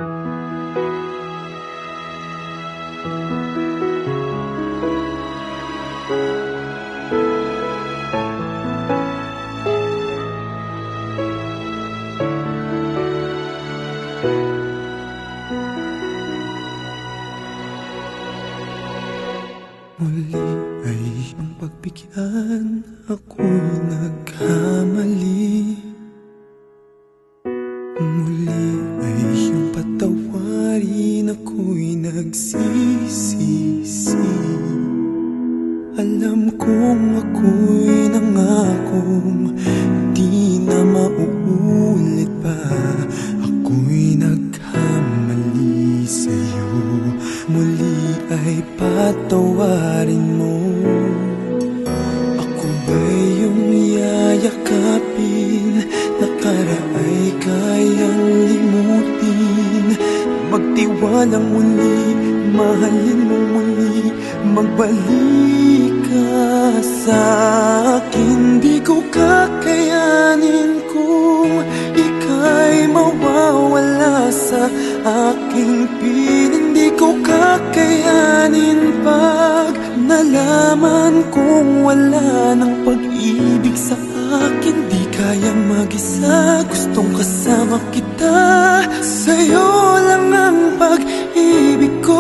Muli ay iyong pagbigyan, ako'y nagkamali. Muli ay iyong patawarin, ako'y nagsisisi. Alam kong ako'y nangakong di na mauulit pa. Ako'y nagkamali sa'yo, muli ay patawarin mo. Ako ba'y iyong yayakapin, nakaraay kayang limutin? Magtiwalang muli, mahalin mo muli, magbalik ka sa'kin. Di ko kakayanin kung ika'y mawawala sa aking piling. Di ko kakayanin pag nalaman kong wala ng pag-ibig sa akin. Di kayang mag-isa, gustong kasama kita. Sa'yo lang ang pag-ibig ko.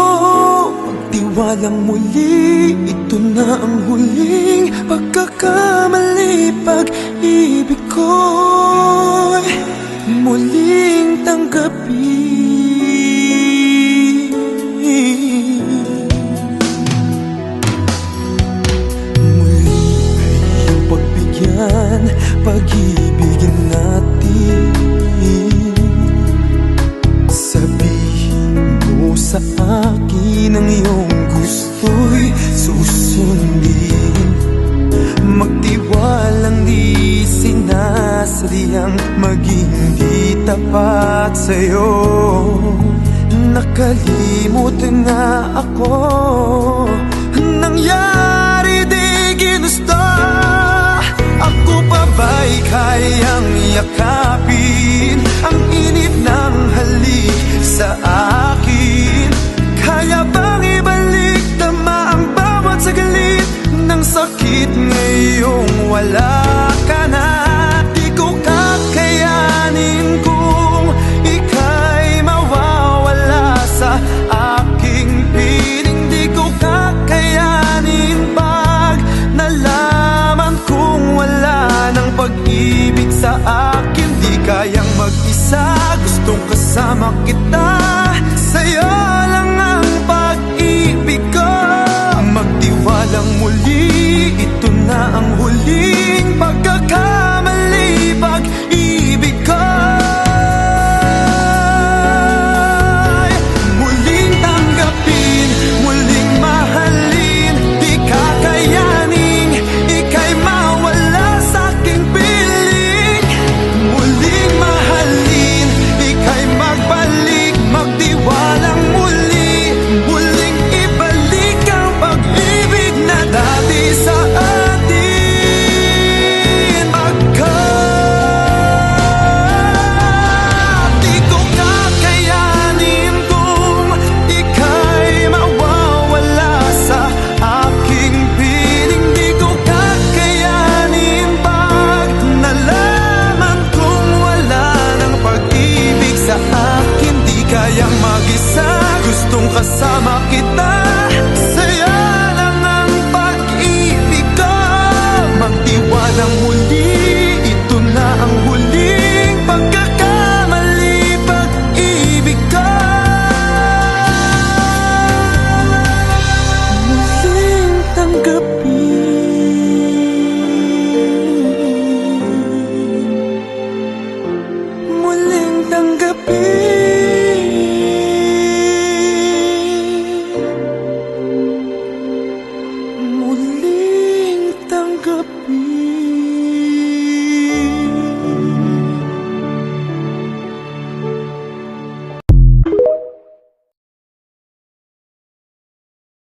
Magtiwalang muli, ito na ang huling pagkakamali. Pag-ibig ko'y muling tanggapin. Muli ay iyong pagbigyan, pag-ibigin natin. Sabihin mo sa akin ang iyong gusto'y susundin. Magtiwalang di sinasadyang maging di tapat sa'yo. Nakalimutan na ako, nangyari di ginusto. Ako pa ba'y kayang yakapin ang init ng halik sa akin? Kaya bang ibalik tama ang bawat saglit ng sakit ngayong wala ka na? Di ko kakayanin kung ika'y mawawala sa aking piling. Di ko kakayanin pag nalaman kong wala ng pag-ibig sa akin. Di kayang mag-isa, gustong kasama kita. Sa'yo lang ang pag-ibig ko. Magtiwalang muli, ito na ang huling pagkakamali. Pag-ibig ko muling tanggapin, muling mahalin. Di kakayanin ika'y mawala sa aking piling. Muling mahalin, ika'y magbalik, magtiwalang muli, muling ibalik ang pag-ibig na dati sa atin. Di ko kakayanin kung ika'y mawawala sa aking piling. Di ko kakayanin pag nalaman kong wala ng pag-ibig sa akin. Di kayang mag-isa, gustong kasama kita.